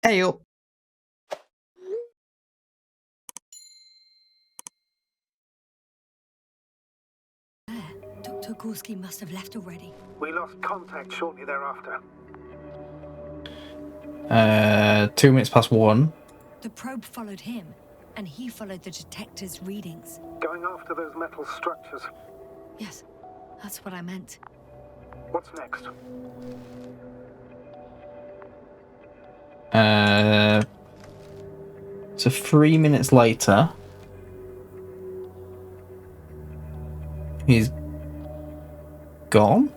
Hey up. Dr. Gorski must have left already. We lost contact shortly thereafter. 2 minutes past 1. The probe followed him, and he followed the detector's readings. Going after those metal structures. Yes, that's what I meant. What's next? So 3 minutes later, he's gone.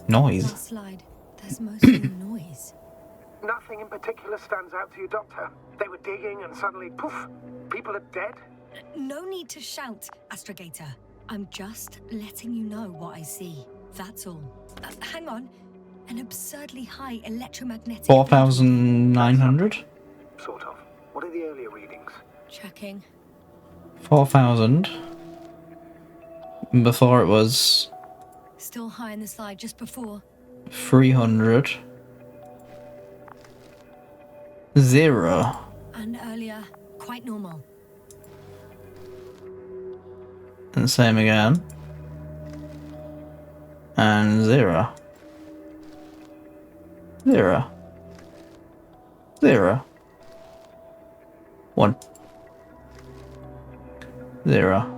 Noise. Last slide. There's mostly noise. Nothing in particular stands out to you, Doctor. They were digging and suddenly, poof, people are dead? No need to shout, Astrogator. I'm just letting you know what I see. That's all. Hang on. An absurdly high electromagnetic... 4,900? Sort of. What are the earlier readings? Checking. 4,000. Before it was... Still high in the slide just before. 300. 0. And earlier, quite normal. And same again. And 0. 0. 0. 1. 0.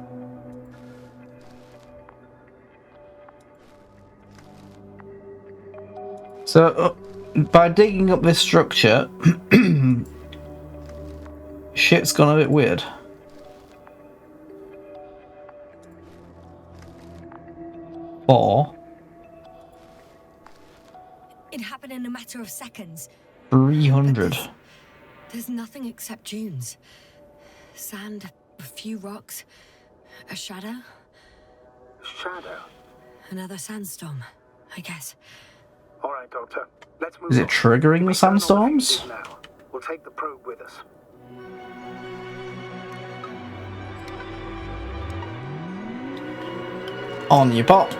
So, by digging up this structure, shit's gone a bit weird. Or It happened in a matter of seconds. 300. There's nothing except dunes. Sand, a few rocks, a shadow, Shadow. another sandstorm, I guess. All right, Doctor. Let's move Is on. it triggering the We don't know what sandstorms? it is now. We'll take the probe with us. On your pop.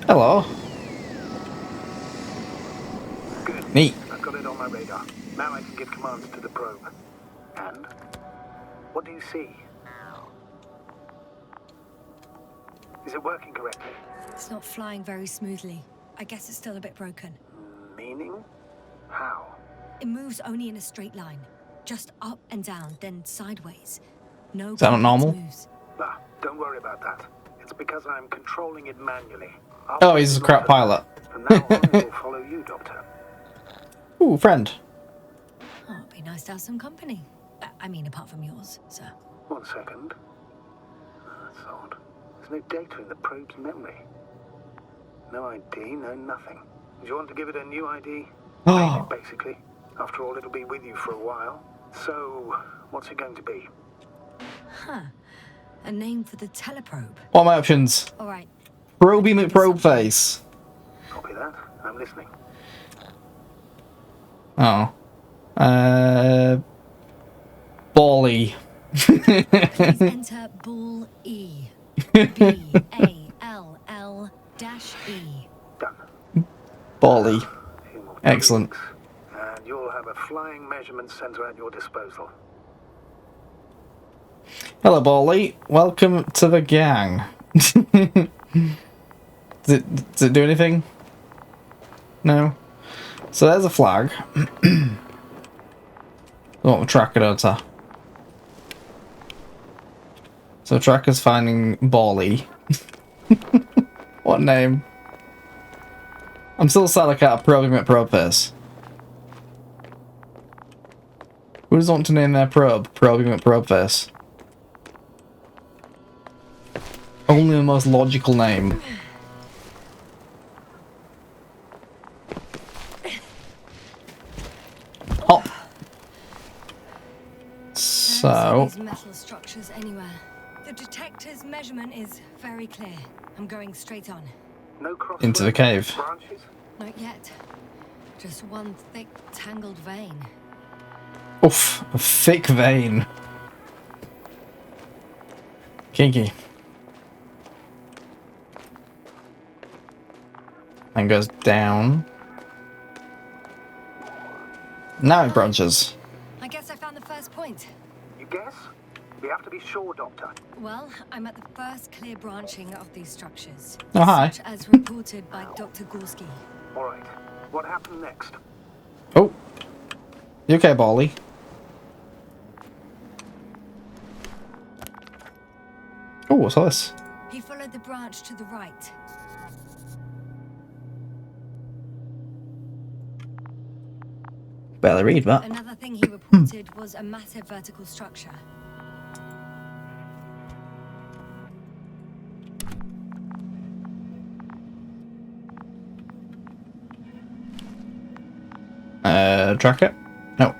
Hello. Good. Neat. I've got it on my radar. Now I can give commands to the probe. And? What do you see? Is it working correctly? It's not flying very smoothly. I guess it's still a bit broken. Meaning? How? It moves only in a straight line. Just up and down, then sideways. No Is that not complex normal? moves. Ah, don't worry about that. It's because I'm controlling it manually. Oh, he's a crap pilot. From now on, it will follow you, Doctor. Ooh, friend. Oh, it'd be nice to have some company. I mean, apart from yours, sir. 1 second. That's odd. There's no data in the probe's memory. No ID, no nothing. Do you want to give it a new ID? Oh. Basically. After all, it'll be with you for a while. So, what's it going to be? Huh. A name for the teleprobe. What are my options? All right. Proby McProbe face. Copy that. I'm listening. Oh. Bally. Please enter Ball E. B-A-L-L-E. Done. Bally. Few more Excellent. tweaks, and you'll have a flying measurement center at your disposal. Hello, Bally. Welcome to the gang. Does it do anything? No? So there's a flag. I want the tracker, don't I? So tracker's finding Bally. What name? I'm still sad I can't probe him at probe face. Who does want to name their probe? Probe him at probe face. Only the most logical name. Hop. So These metal structures anywhere. The detector's measurement is very clear. I'm going straight on. No cross into the cave. branches? Not yet. Just one thick, tangled vein. Oof, a thick vein. Kinky. and goes down. Now it branches. I guess I found the first point. You guess? We have to be sure, Doctor. Well, I'm at the first clear branching of these structures. Oh, hi. Such as reported by Dr. Gorski. All right. What happened next? Oh. You okay, Bali? Oh, what's this? He followed the branch to the right. Barely read that. Another thing he reported was a massive vertical structure. Track it? No.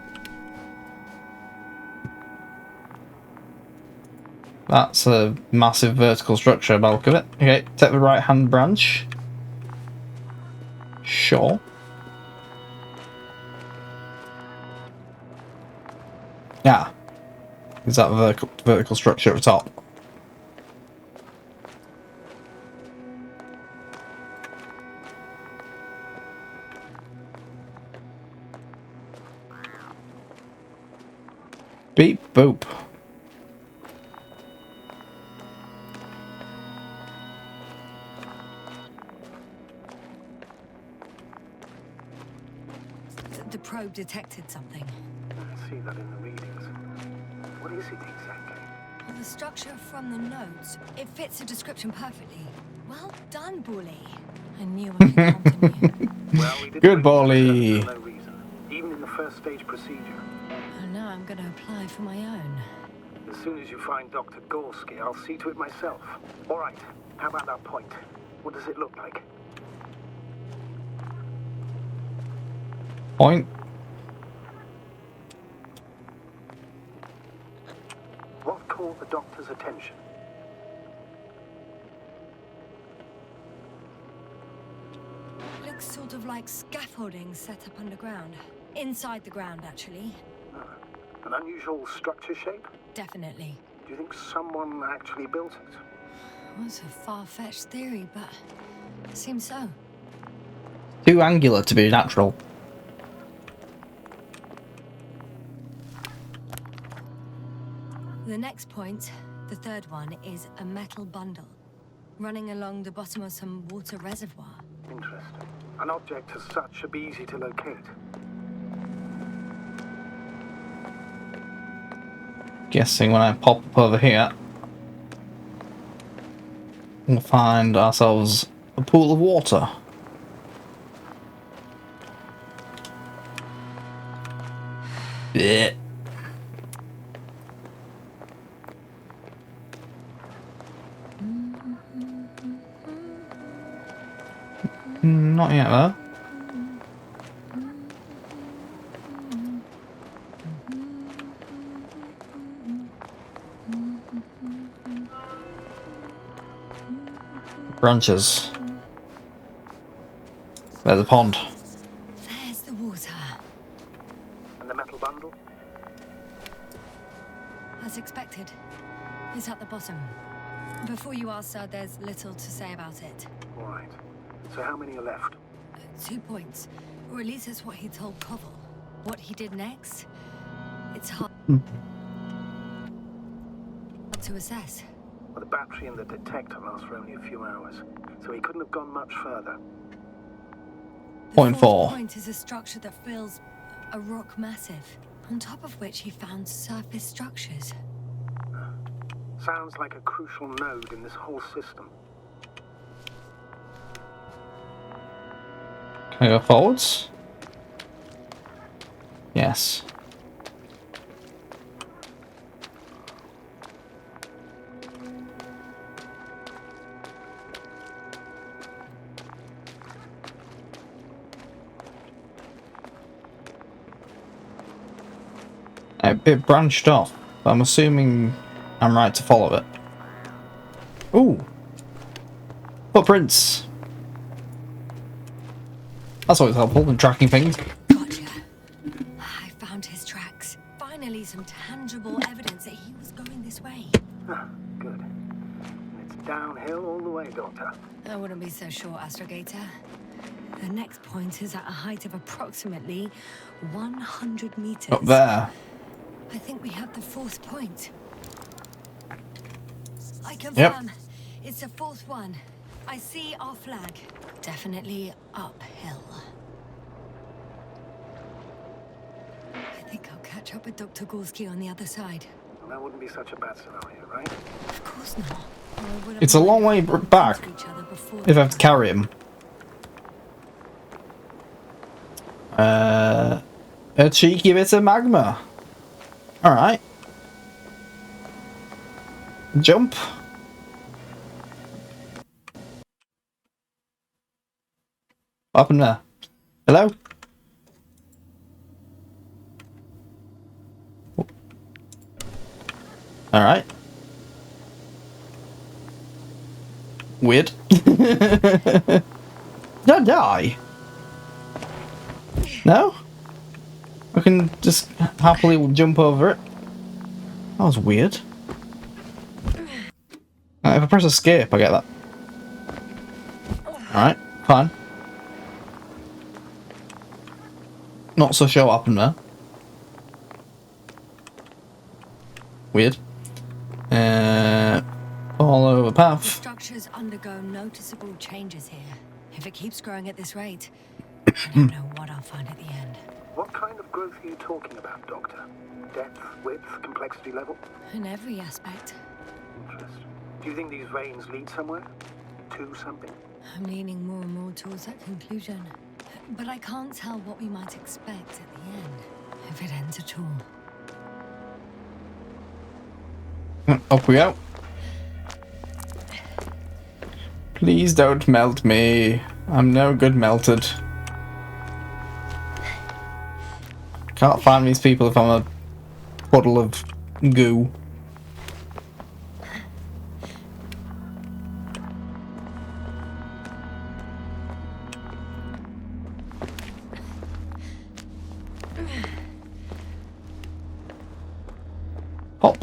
That's a massive vertical structure, by the look of it. Okay, take the right hand branch. Sure. Yeah. Is that the vertical structure at the top? Beep boop. The probe detected something. I see that in the readings. What is it exactly? Well, the structure from the notes, it fits the description perfectly. Well done, Bully. I knew I could count on you. Well, we didn't Good, really Bolly. for no reason. Even in the first stage procedure. And now I'm going to apply for my own. As soon as you find Dr. Gorski, I'll see to it myself. All right. How about that point? What does it look like? Point. What caught the doctor's attention? Looks sort of like scaffolding set up underground. Inside the ground, actually. An unusual structure shape? Definitely. Do you think someone actually built it? Well, it's a far-fetched theory, but it seems so. Too angular to be natural. The next point, the third one, is a metal bundle running along the bottom of some water reservoir. Interesting. An object as such should be easy to locate. Guessing when I pop up over here, we'll find ourselves a pool of water. Yeah. Not yet, though. Branches. There's a pond. There's the water. And the metal bundle? As expected. It's at the bottom. Before you ask, sir, there's little to say about it. All right. So how many are left? 2 points. Or at least that's what he told Koval. What he did next, it's hard to assess. Well, the battery and the detector last for only a few hours, so he couldn't have gone much further. The Point fourth 4. point is a structure that fills a rock massive, on top of which he found surface structures. Sounds like a crucial node in this whole system. Can I go forwards? Yes. It branched off, but I'm assuming I'm right to follow it. Ooh! Footprints! That's always helpful in tracking things. Gotcha. I found his tracks. Finally, some tangible evidence that he was going this way. Ah, good. It's downhill all the way, Doctor. I wouldn't be so sure, Astrogator. The next point is at a height of approximately 100 meters. Up there. I think we have the fourth point. I confirm. Yep. It's the fourth one. I see our flag. Definitely uphill. I think I'll catch up with Dr. Gorski on the other side. Well, that wouldn't be such a bad scenario, right? Of course not. It's a long way back if I have to carry him. A cheeky bit of magma. Alright. Jump. What happened there? Hello? Alright. Weird. Did I die? No? I can just happily jump over it. That was weird. If I press escape, I get that. Alright, fine. Not so sure what happened there. Weird. Follow the The path. structures undergo noticeable changes here. If it keeps growing at this rate, I don't know what I'll find at the end. What kind of growth are you talking about, Doctor? Depth, width, complexity level? In every aspect. Interesting. Do you think these veins lead somewhere? To something? I'm leaning more and more towards that conclusion. But I can't tell what we might expect at the end, if it ends at all. Up we go. Please don't melt me. I'm no good melted. Can't find these people if I'm a puddle of goo. Hop.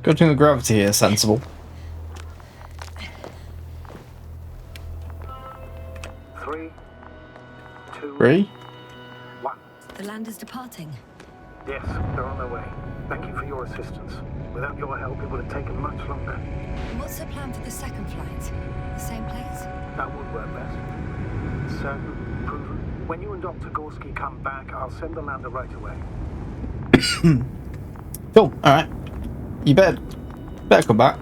Good thing the gravity here is sensible. 3, 2, 3. 1. The land is departing. Yes, they're on their way. Thank you for your assistance. Without your help, it would have taken much longer. What's the plan for the second flight? The same place? That would work best. Certain, proven. When you and Dr. Gorski come back, I'll send the lander right away. Cool, alright. You better come back.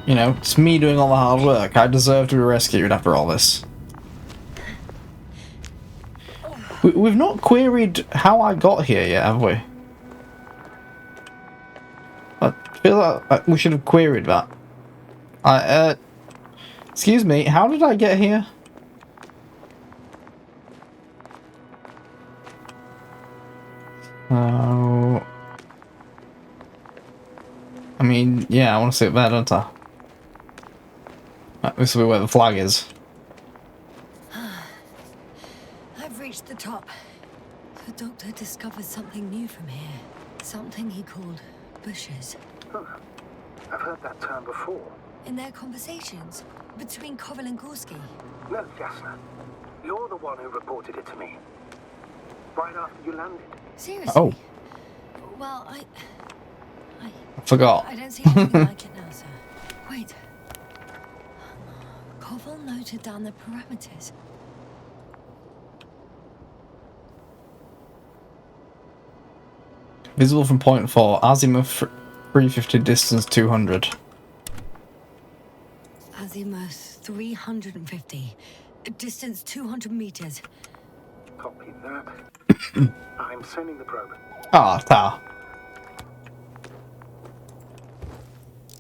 You know, it's me doing all the hard work. I deserve to be rescued after all this. We've not queried how I got here yet, have we? I feel like we should have queried that. Excuse me, how did I get here? I mean, yeah, I want to see it there, don't I? This will be where the flag is. I've reached the top. The doctor discovered something new from here. Something he called bushes. Huh. I've heard that term before. In their conversations between Koval and Gorski. No, Jasna. You're the one who reported it to me. Right after you landed. Seriously? Oh. Well, I Forgot. I don't see anything like it now, sir. Wait. Koval noted down the parameters. Visible from point 4. Azimuth 350, distance 200. Azimuth 350. Distance 200 meters. Copy that. I'm sending the probe. Ah, ta.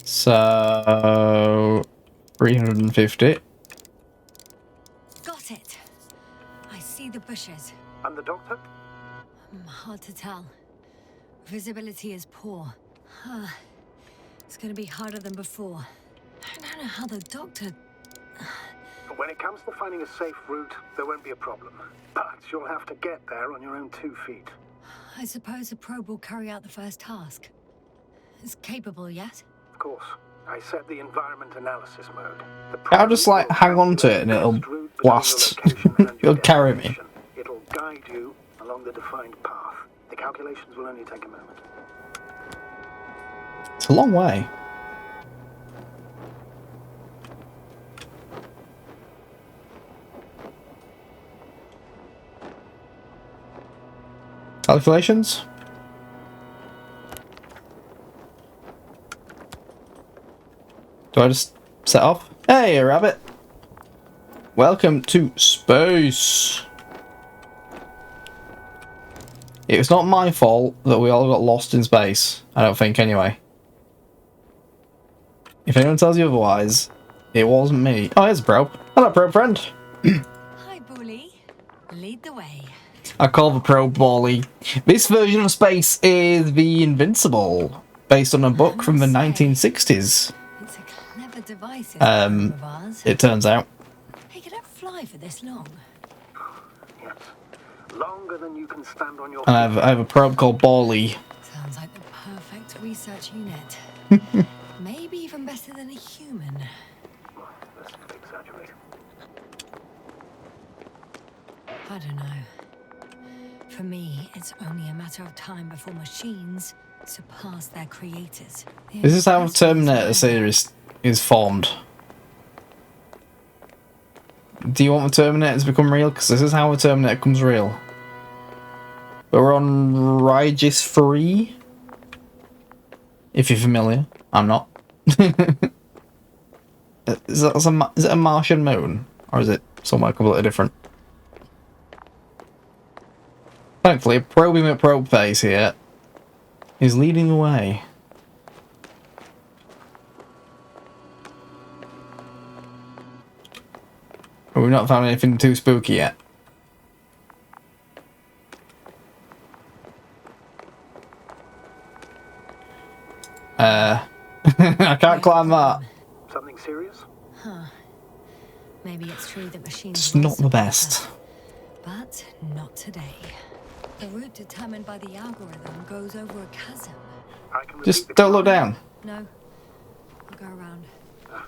So 350. Got it. I see the bushes. And the doctor? Hard to tell. Visibility is poor. It's gonna be harder than before. I don't know how the doctor... When it comes to finding a safe route, there won't be a problem. But you'll have to get there on your own 2 feet. I suppose the probe will carry out the first task. It's capable, yes? Of course. I set the environment analysis mode. I'll just like hang on to it and it'll blast. It'll carry me. It'll guide you along the defined path. The calculations will only take a moment. It's a long way. Calculations? Do I just set off? Hey, rabbit! Welcome to space! It was not my fault that we all got lost in space. I don't think, anyway. If anyone tells you otherwise, it wasn't me. Oh, here's a probe. Hello, probe friend. Hi, Bully. Lead the way. I call the probe Bally. This version of space is the Invincible, based on a book from the 1960s. It's a clever device, of ours. It turns out. Hey, could it fly for this long? Yes. Longer than you can stand on your And I have a probe called Bally. Sounds like the perfect research unit. Maybe even better than a human. Let's not exaggerate. I don't know. For me, it's only a matter of time before machines surpass their creators. This is how the Terminator series is formed. Do you want the Terminator to become real? Because this is how the Terminator becomes real. But we're on Regis III. If you're familiar. I'm not. Is it a Martian moon? Or is it somewhere completely different? Thankfully, probing at probe phase here is leading the way. But we've not found anything too spooky yet. I can't climb that. Something serious? Huh. Maybe it's true that machines It's will not the surpass best. us, but not today. The route determined by the algorithm goes over a chasm. I can Just repeat the don't look down. No, I'll go around.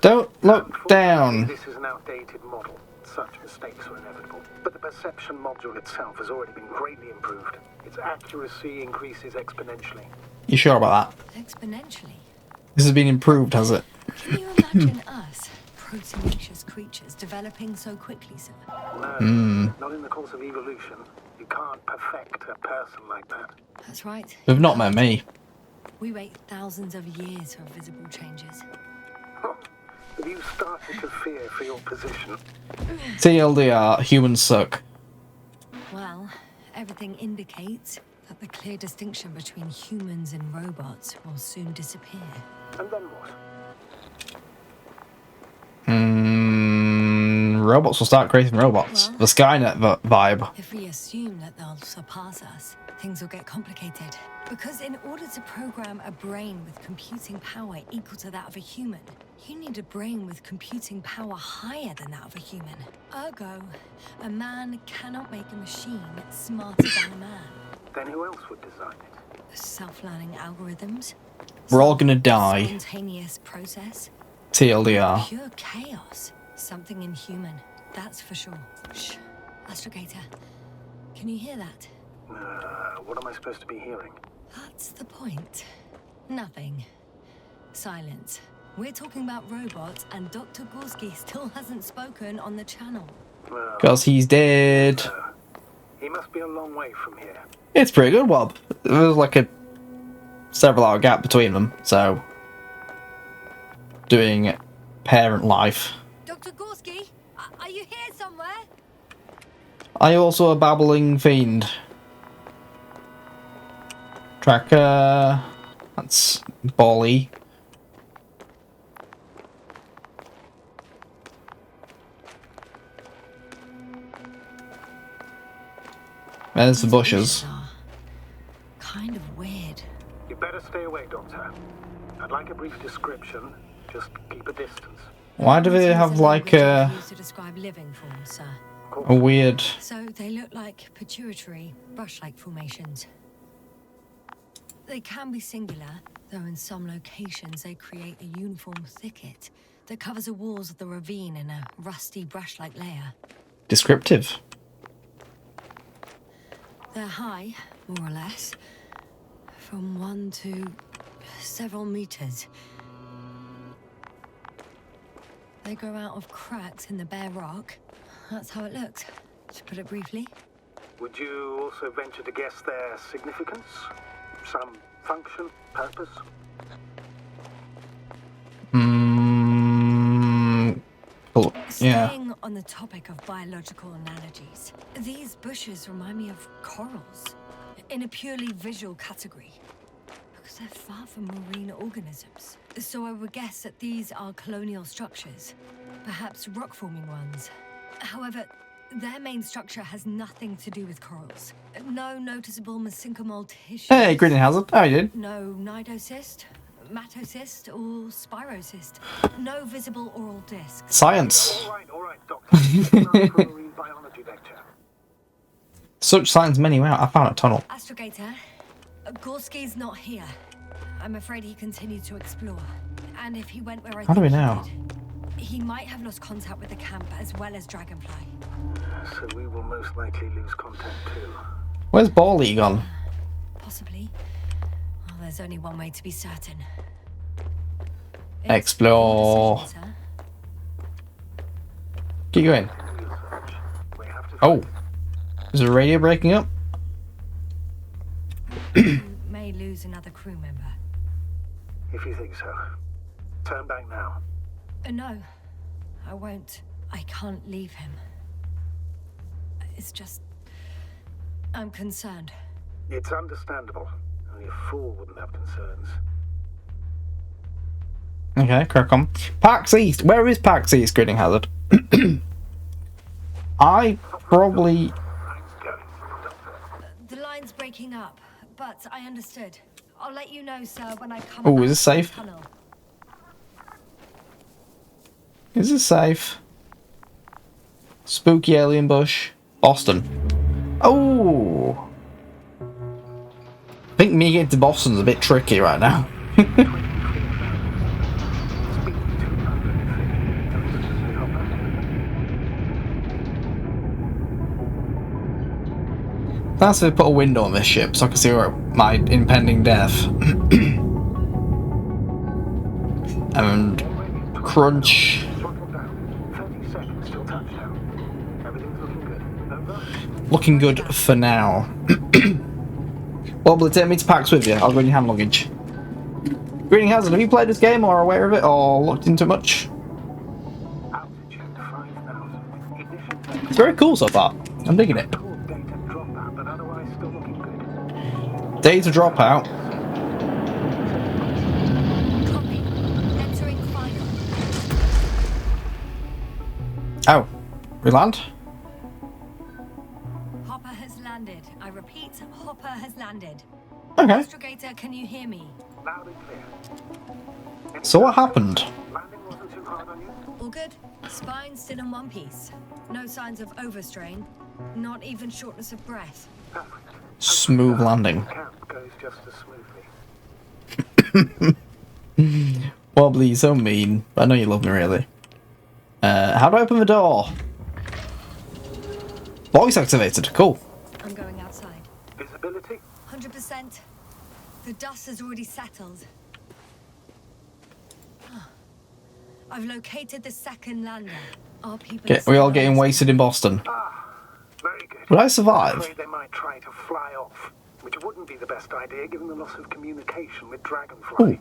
Don't look down. This is an outdated model. Such mistakes are inevitable. But the perception module itself has already been greatly improved. Its accuracy increases exponentially. You sure about that? Exponentially. This has been improved, has it? Can you imagine us, proteinaceous creatures, developing so quickly, sir? No, not in the course of evolution. You can't perfect a person like that. That's right. They've not met me. We wait thousands of years for visible changes. Have you started to fear for your position? TLDR, humans suck. Well, everything indicates that the clear distinction between humans and robots will soon disappear. And then what? Robots will start creating robots. Well, The Skynet vibe. If we assume that they'll surpass us, things will get complicated. Because in order to program a brain with computing power equal to that of a human, you need a brain with computing power higher than that of a human. Ergo, a man cannot make a machine smarter than a man. Then who else would design it? Self-learning algorithms. We're all gonna die. Spontaneous process. TLDR. Pure chaos. Something inhuman, that's for sure. Shh. Astrogator, can you hear that? What am I supposed to be hearing? That's the point. Nothing. Silence. We're talking about robots, and Dr. Gorski still hasn't spoken on the channel. Because he's dead. He must be a long way from here. It's pretty good, Wob. There's like a several hour gap between them, so doing parent life. Dr. Gorski, are you here somewhere? Are you also a babbling fiend? Tracker. That's Bally. There's the bushes. Kind of weird. You better stay away, Doctor. I'd like a brief description. Just keep a distance. Why do they have like a Used to describe living forms, sir. weird... So they look like pituitary, brush-like formations. They can be singular, though in some locations they create a uniform thicket that covers the walls of the ravine in a rusty brush-like layer. Descriptive. They're high, more or less, from 1 to several meters. They grow out of cracks in the bare rock. That's how it looks, to put it briefly. Would you also venture to guess their significance? Some function, purpose? Cool. Yeah. Staying on the topic of biological analogies, these bushes remind me of corals, in a purely visual category, because they're far from marine organisms. So I would guess that these are colonial structures, perhaps rock-forming ones. However, their main structure has nothing to do with corals. No noticeable mesenchymal tissue. Hey, Grinning Hazard. How you doing? No nidocyst, matocyst, or spirocyst. No visible oral discs. Science. All right, Doctor. Marine biology lecture. Such signs many out. I found a tunnel. Astrogator, Gorski's not here. I'm afraid he continued to explore. And if he went where I How do we think he know? did, he might have lost contact with the camp as well as Dragonfly. So we will most likely lose contact too. Where's Bally gone? Possibly. Well, there's only one way to be certain. It's Explore. your decision, Keep going. We have to Oh. Is the radio breaking up? sir. You may lose another crew member. If you think so. Turn back now. No, I won't. I can't leave him. It's just... I'm concerned. It's understandable. Only a fool wouldn't have concerns. Okay, crack on. Pax East. Where is Pax East, Grinning Hazard? I probably... Thanks, going, Doctor. The line's breaking up, but I understood. I'll let you know, sir, when I come Oh, back is this from the safe? tunnel. Is it safe? Spooky alien bush. Boston. Oh! I think me getting to Boston's a bit tricky right now. That's if they put a window on this ship so I can see where my impending death. And crunch. Throttle down. 30 seconds till touchdown. Everything's looking good. Over. Looking good for now. Well, will it take me to PAX with you? I'll go in your hand luggage. Grinning Hazard, have you played this game or aware of it or looked into it much? Altitude 5,000. Ignition. It's very cool so far. I'm digging it. Cool data dropout, but otherwise still looking good. Data dropout. Copy. Entering final. Oh. We land? Hopper has landed. I repeat, Hopper has landed. Okay. Astrogator, can you hear me? Loud and clear. So what happened? Landing wasn't too hard on you? All good. Spine still in one piece. No signs of overstrain. Not even shortness of breath. Perfect. Smooth landing. Camp goes just as smoothly. Wobbly, you're so mean. I know you love me, really. How do I open the door? Voice activated. Cool. I'm going outside. Visibility? 100%. The dust has already settled. I've located the second lander. Our people We're all getting wasted in Boston. Very good. Would I I'm survive? afraid they might try to fly off, which wouldn't be the best idea given the loss of communication with Dragonfly. Ooh.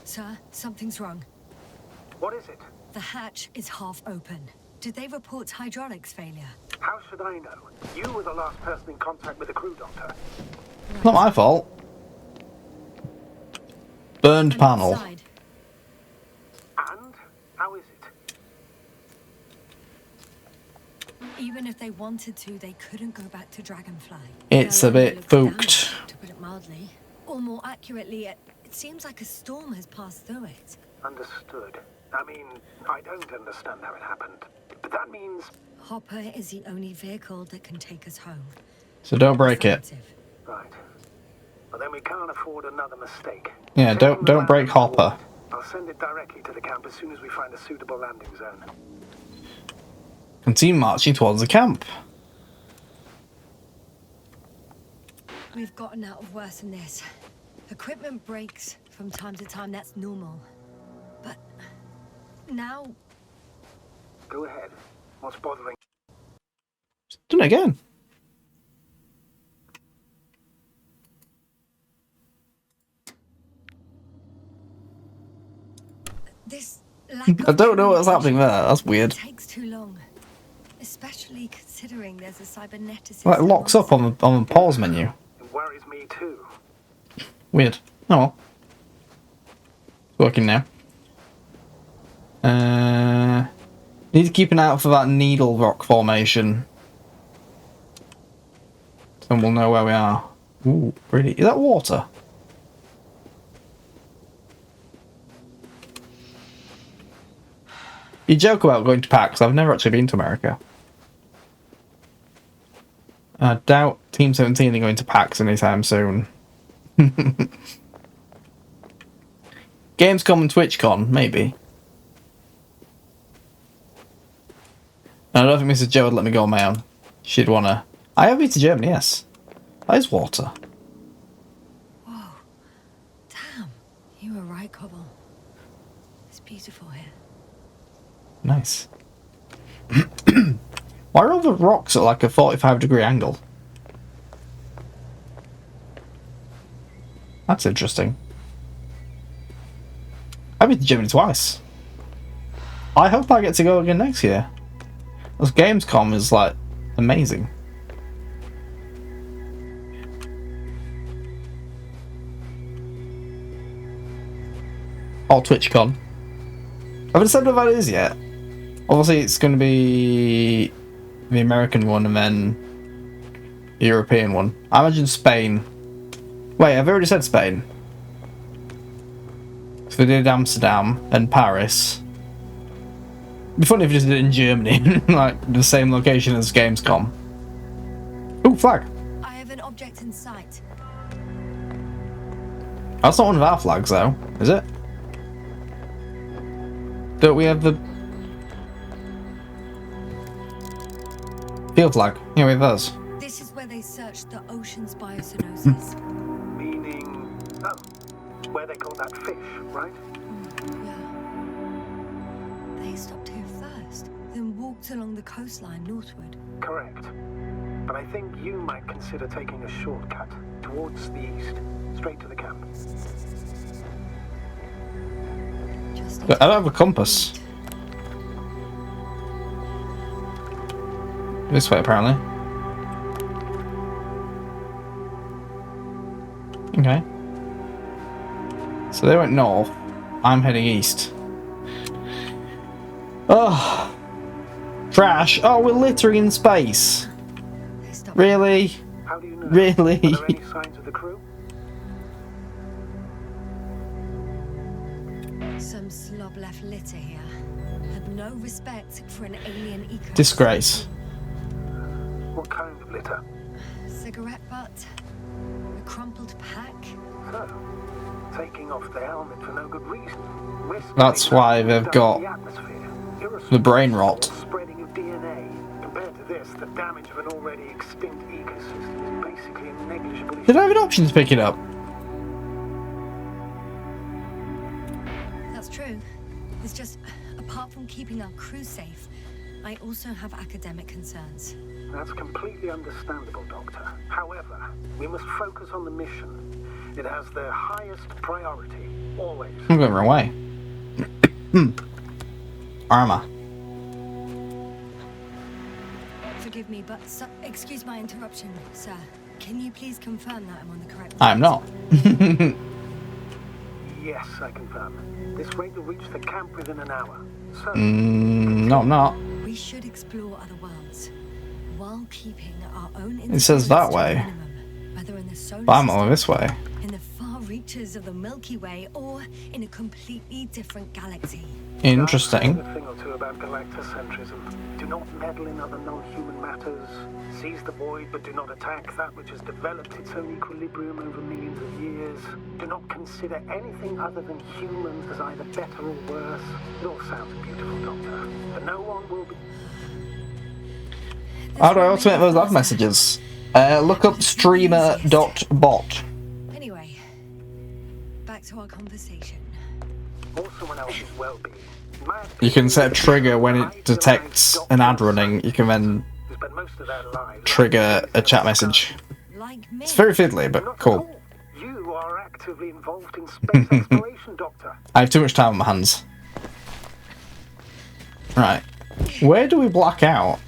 Sir, something's wrong. What is it? The hatch is half open. Did they report hydraulics failure? How should I know? You were the last person in contact with the crew, Doctor. Not my fault. Burned I'm panel. inside. And? How is it? Even if they wanted to, they couldn't go back to Dragonfly. It's Their a bit land looks damaged, spooked. to put it mildly. Or more accurately, it seems like a storm has passed through it. Understood. I mean, I don't understand how it happened. But that means... Hopper is the only vehicle that can take us home. So don't break it. Affirmative. Right. but then we can't afford another mistake. Yeah, Taking the don't break landing Hopper. forward. I'll send it directly to the camp as soon as we find a suitable landing zone. Continue marching towards the camp. We've gotten out of worse than this. Equipment breaks from time to time, that's normal. But now... Go ahead. What's bothering? Done it again. This lack I of don't know what's happening communication there. That's weird. takes too long. Especially considering there's a cyberneticist... Well, it locks up on the pause menu. It worries me too. Weird. Oh well. It's working now. Need to keep an eye out for that needle rock formation. Then we'll know where we are. Ooh, pretty. Is that water? You joke about going to PAX. I've never actually been to America. I doubt Team 17 are going to PAX anytime soon. Gamescom and TwitchCon, maybe. I don't think Mrs. Joe would let me go on my own. She'd wanna... I have been to Germany, yes. That is water. Whoa. Damn. You were right, Cobble. It's beautiful here. Nice. Why are all the rocks at like a 45-degree angle? That's interesting. I've been to Germany twice. I hope I get to go again next year. Because Gamescom is like amazing. Or TwitchCon. I haven't decided what that is yet. Obviously, it's going to be the American one and then the European one. I imagine Spain. Wait, I've already said Spain. So they did Amsterdam and Paris. It'd be funny if we just did it in Germany, like the same location as Gamescom. Ooh, flag. I have an object in sight. That's not one of our flags, though, is it? Don't we have the field flag? Yeah, we have those. This is where they searched the ocean's biocenosis. Meaning... Oh, where they caught that fish, right? Yeah. They stopped here first, then walked along the coastline northward. Correct. But I think you might consider taking a shortcut towards the east, straight to the camp. Just I don't have a compass. This way, apparently. Okay. So they went north. I'm heading east. Oh. Trash. Oh, we're littering in space. They stopped. Really? How do you know? Really? Are there any signs of the crew? Some slob left litter here. Had no respect for an alien ecosystem. Disgrace. What kind of litter? Cigarette butt. A crumpled pack. So, taking off the helmet for no good reason. That's why they've got the brain rot. Spreading of DNA. Compared to this, the damage of an already extinct ecosystem is basically a negligible issue. Did I have an option to pick it up? That's true. It's just, apart from keeping our crew safe, I also have academic concerns. That's completely understandable, Doctor. However, we must focus on the mission. It has the highest priority, always. I'm going the wrong way. Armor. Forgive me, but excuse my interruption, sir. Can you please confirm that I'm on the correct I'm not. Yes, I confirm. This rate will reach the camp within an hour. So, No, I'm not. We should explore other worlds while keeping our own It says that way. minimum, whether in the solar But I'm system, all this way. in the far reaches structures of the Milky Way or in a completely different galaxy. Interesting. A thing or two about galactocentrism. Do not meddle in other non-human matters. Seize the void, but do not attack that which has developed its own equilibrium over millions of years. Do not consider anything other than humans as either better or worse. It all sounds beautiful, Doctor, but no one will be. How do I automate those ad messages? Look up streamer.bot. Anyway, back to our conversation. Or someone else's well-being. You can set a trigger when it detects an ad running. You can then Spend most of their lives trigger a chat message. Like me. It's very fiddly, but Not at cool. all. You are actively involved in space exploration, Doctor. I have too much time on my hands. Right. Where do we black out?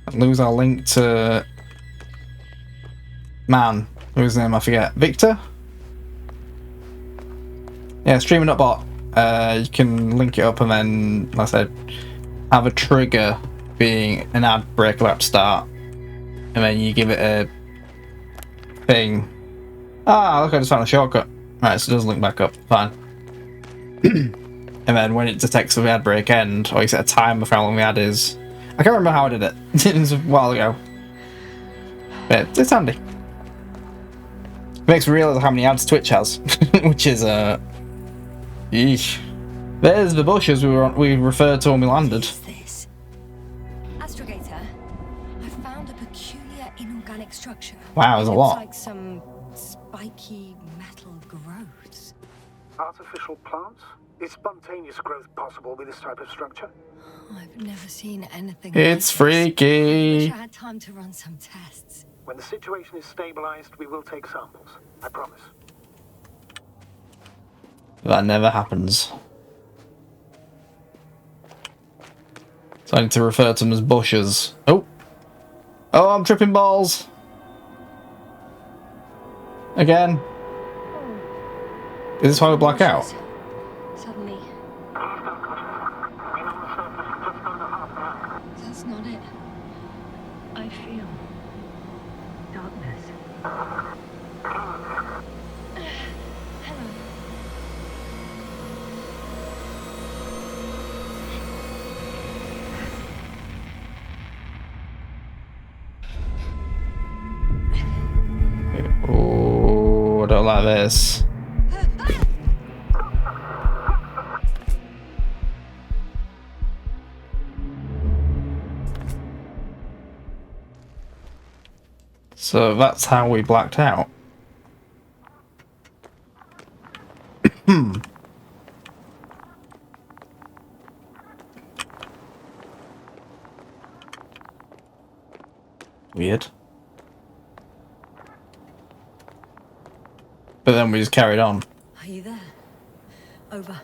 And lose our link to... Man. Whose name I forget. Victor? Yeah, streaming.bot. You can link it up and then, like I said, have a trigger being an ad break at start. And then you give it a thing. Ah, look, I just found a shortcut. Right, so it does link back up. Fine. And then when it detects the ad break end, or you set a timer for how long the ad is. I can't remember how I did it. It was a while ago. But it's handy. It makes me realise how many ads Twitch has. Which is, yeesh. There's the bushes we referred to when we landed. What is this? Astrogator, I found a peculiar inorganic structure. Wow, there's a It lot. looks like some spiky metal growths. Artificial plants? Is spontaneous growth possible with this type of structure? I've never seen anything It's like freaky. this. Wish I had time to run some tests. When the situation is stabilized, we will take samples. I promise. That never happens. So I need to refer to them as bushes. Oh! Oh, I'm tripping balls! Again. Is this why we black out? Suddenly. That's not it. I feel darkness. Hello. Oh, I don't like this. So that's how we blacked out. Weird. But then we just carried on. Are you there? Over.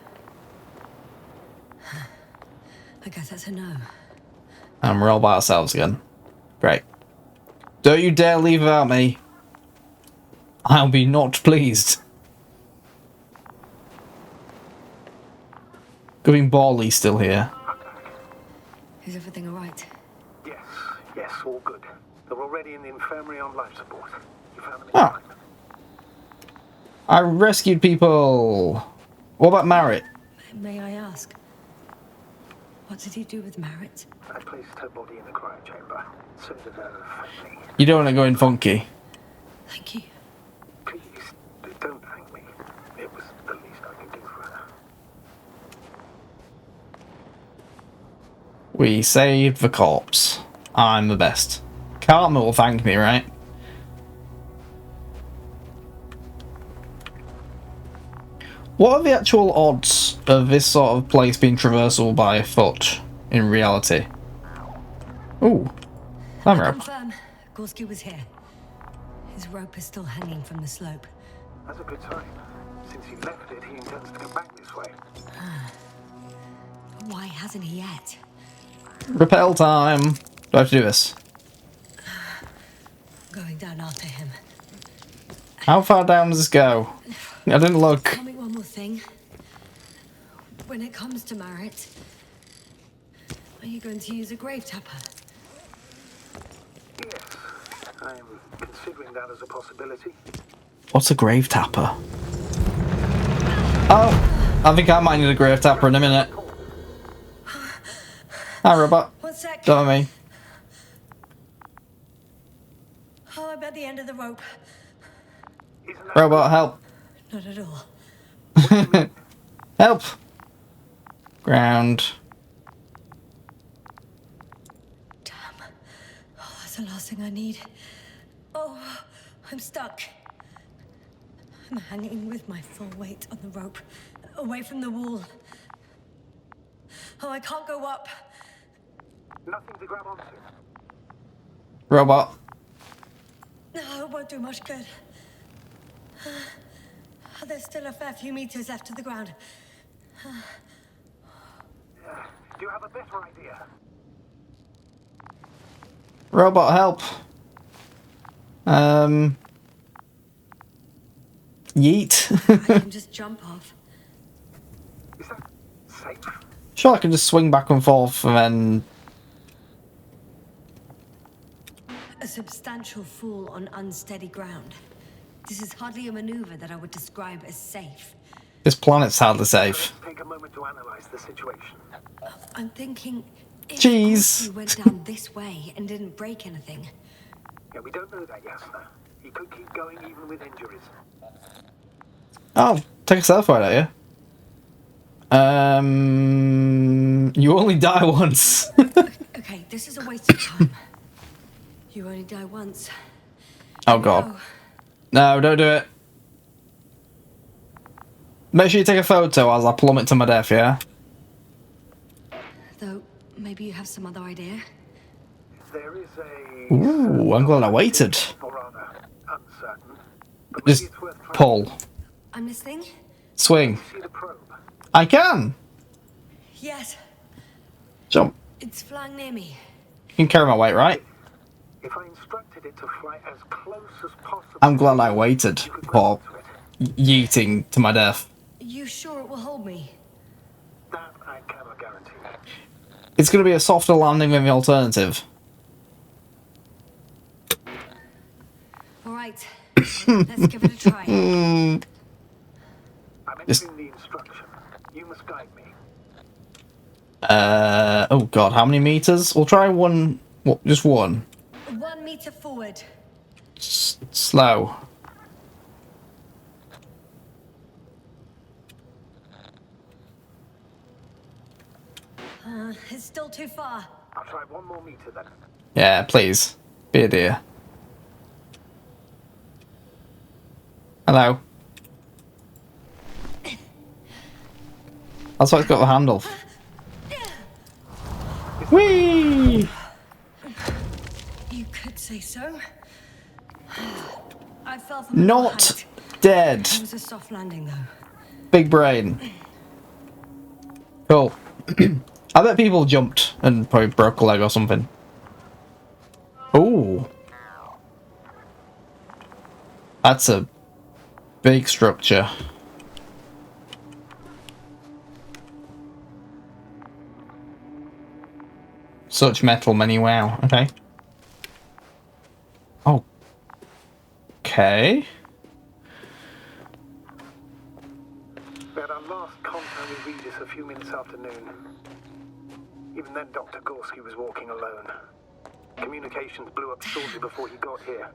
I guess that's a no. And we're all by ourselves again. Great. Don't you dare leave without me. I'll be not pleased. Going Bally still here. Is everything alright? Yes, yes, all good. They're already in the infirmary on life support. You found them in Oh. time. I rescued people. What about Marit? May I ask? What did he do with Marit? I placed her body in the cryo chamber. So did her family. You don't want to go in funky. Thank you. Please, don't thank me. It was the least I could do for her. We saved the corpse. I'm the best. Karma will thank me, right? What are the actual odds of this sort of place being traversable by foot in reality? Ooh. Climb rope. Confirm. Gorski was here. His rope is still hanging from the slope. That's a good sign. Since he left it, he intends to come back this way. But why hasn't he yet? Rappel time. Do I have to do this? Going down after him. How far down does this go? I didn't look. Tell me one more thing. When it comes to Marit, are you going to use a grave tapper? Yes, I'm considering that as a possibility. What's a grave tapper? Oh, I think I might need a grave tapper in a minute. Hi, robot. One sec. Don't mind me. Oh, I'm at the end of the rope. Robot, help. Not at all. Help. Ground. Damn. Oh, that's the last thing I need. Oh, I'm stuck. I'm hanging with my full weight on the rope, away from the wall. Oh, I can't go up. Nothing to grab onto. Robot. No, it won't do much good. There's still a fair few meters left to the ground. Do you have a better idea? Robot, help. Yeet. I can just jump off. Is that safe? Sure, I can just swing back and forth and then... A substantial fall on unsteady ground. This is hardly a maneuver that I would describe as safe. This planet's hardly safe. Let's take a moment to analyze the situation. I'm thinking if Jeez. you went down this way and didn't break anything. Yeah, we don't know that, Yasna. He could keep going even with injuries. Oh, take a selfie out you. You only die once. Okay, this is a waste of time. You only die once. Oh god. No, don't do it. Make sure you take a photo as I plummet to my death, yeah? Though, maybe you have some other idea? There is a... Ooh, I'm glad I waited. Or rather, uncertain. But maybe Just it's worth trying. pull. I'm listening? Swing. See the probe? I can! Yes, Jump. it's flying near me. You can carry my weight, right? If I instructed it to fly as close as possible... I'm glad I waited you could grab for onto it. yeeting to my death. You sure it will hold me? That I cannot guarantee. It's going to be a softer landing than the alternative. Alright, let's give it a try. I'm Just- entering the instruction. You must guide me. Oh god, how many meters? We'll try one, just one. 1 meter forward. Slow. It's still too far. I'll try 1 more meter then. Yeah, please. Be a dear. Hello. That's why it's got the handle. Whee! You could say so. I fell from a Not height. dead. It was a soft landing though. Big brain. Cool. I bet people jumped and probably broke a leg or something. Ooh. That's a big structure. Such metal, many wow. Okay. Oh. Okay. We had our last contact with Regis a few minutes after noon. Even then, Dr. Gorski was walking alone. Communications blew up shortly before he got here.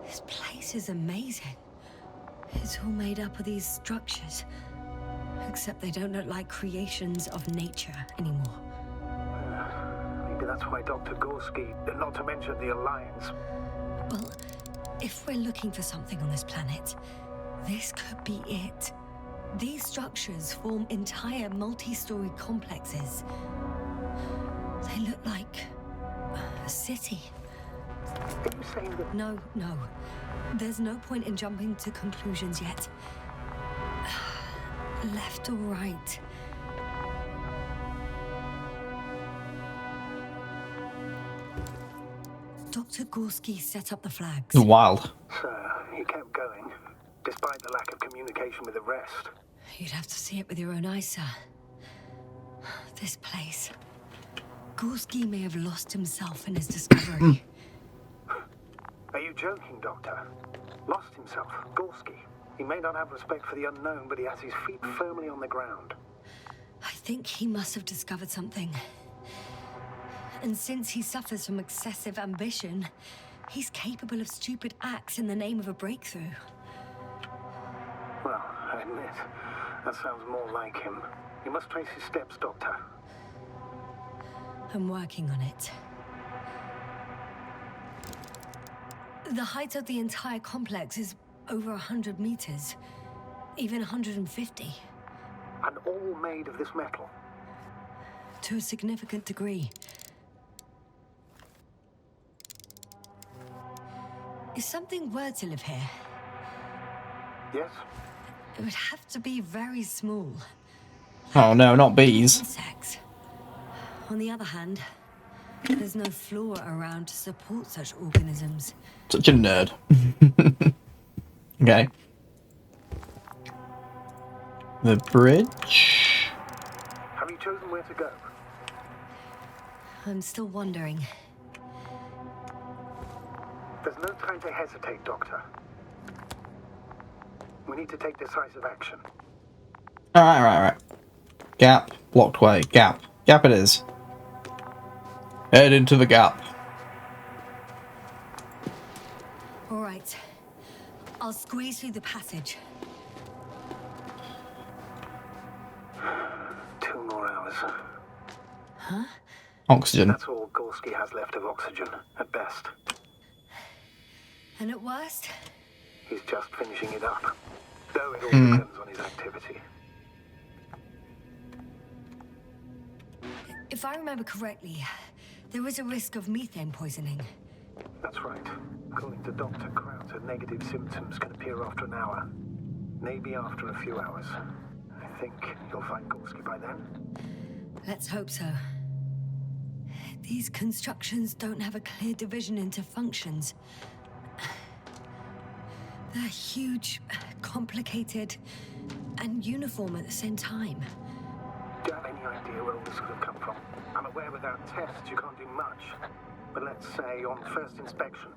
This place is amazing. It's all made up of these structures. Except they don't look like creations of nature anymore. Maybe that's why Dr. Gorski, not to mention the Alliance... Well, if we're looking for something on this planet, this could be it. These structures form entire multi-story complexes. They look like a city. Are you saying that... No. There's no point in jumping to conclusions yet. Left or right? Dr. Gorski set up the flags. Wild. Sir, he kept going, despite the lack of communication with the rest. You'd have to see it with your own eyes, sir. This place. Gorski may have lost himself in his discovery. Are you joking, Doctor? Lost himself. Gorski. He may not have respect for the unknown, but he has his feet firmly on the ground. I think he must have discovered something. And since he suffers from excessive ambition, he's capable of stupid acts in the name of a breakthrough. Well, I admit, that sounds more like him. You must trace his steps, Doctor. I'm working on it. The height of the entire complex is over 100 meters, even 150. And all made of this metal. To a significant degree. If something were to live here, Yes? it would have to be very small. Oh no, not bees. Insects. On the other hand, there's no flora around to support such organisms. Such a nerd. Okay. The bridge. Have you chosen where to go? I'm still wondering. There's no time to hesitate, Doctor. We need to take decisive action. Alright. Gap. Blocked way. Gap. Gap it is. Head into the gap. All right. I'll squeeze through the passage. 2 more hours. Huh? Oxygen. That's all Gorski has left of oxygen, at best. And at worst? He's just finishing it up. Though it all depends on his activity. If I remember correctly, there is a risk of methane poisoning. That's right. According to Dr. Krauter, negative symptoms can appear after an hour. Maybe after a few hours. I think you'll find Gorski by then. Let's hope so. These constructions don't have a clear division into functions. They're huge, complicated, and uniform at the same time. Do you have any idea where all this could have come from? I'm aware without tests you can't do much. But let's say on first inspection.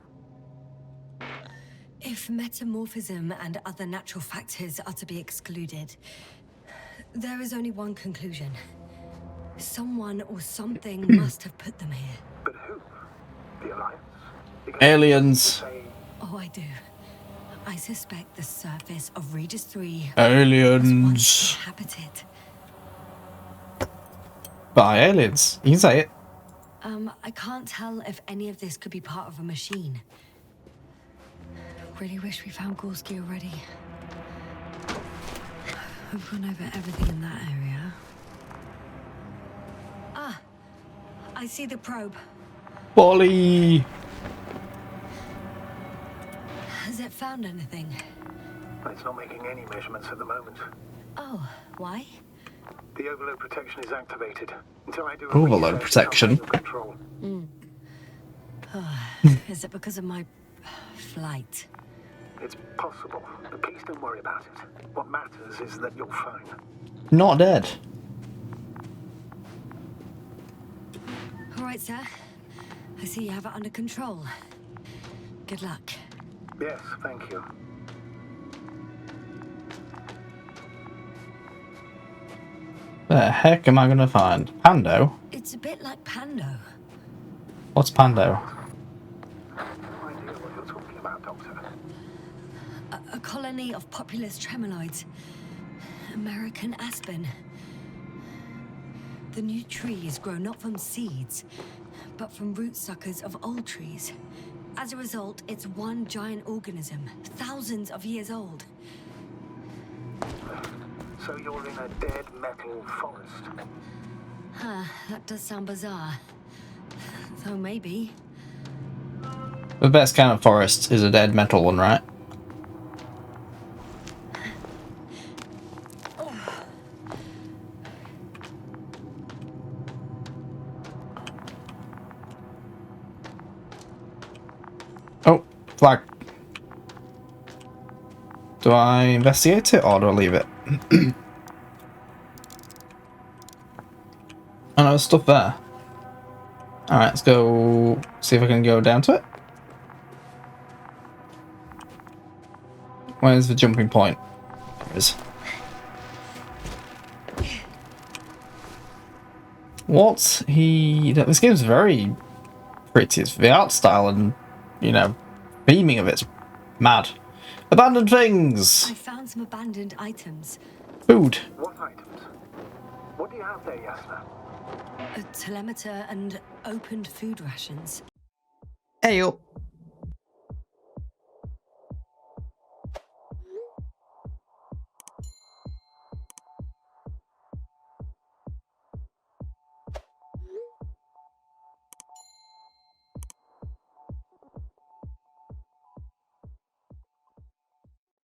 If metamorphism and other natural factors are to be excluded, there is only one conclusion. Someone or something must have put them here. But who? The Alliance? Because Aliens. say, Oh, I do. I suspect the surface of Regis III was Aliens. once inhabited. By aliens. You can say it. I can't tell if any of this could be part of a machine. Really wish we found Gorski already. We've gone over everything in that area. Ah, I see the probe. Bolly. Has it found anything? it's not making any measurements at the moment. Oh, why? The overload protection is activated. Until I do a Overload reset, protection? it's under control. Is it because of my flight? It's possible, but please don't worry about it. What matters is that you're fine. Not dead. All right, sir. I see you have it under control. Good luck. Yes, thank you. The heck am I gonna find? Pando? It's a bit like Pando. What's Pando? No idea what you're talking about, Doctor. A colony of populous tremoloids. American aspen. The new trees grow not from seeds, but from root suckers of old trees. As a result, it's one giant organism, thousands of years old. So you're in a dead metal forest. Huh, that does sound bizarre. Though maybe. The best kind of forest is a dead metal one, right? Oh, flag. Do I investigate it or do I leave it? Oh no, there's stuff there. Alright, let's go see if I can go down to it. Where's the jumping point? There it is. What he... This game's very pretty. It's the art style and, you know, theming of it's mad. Abandoned things! I found some abandoned items. Food. What items? What do you have there, Yasna? A telemeter and opened food rations. Hey up.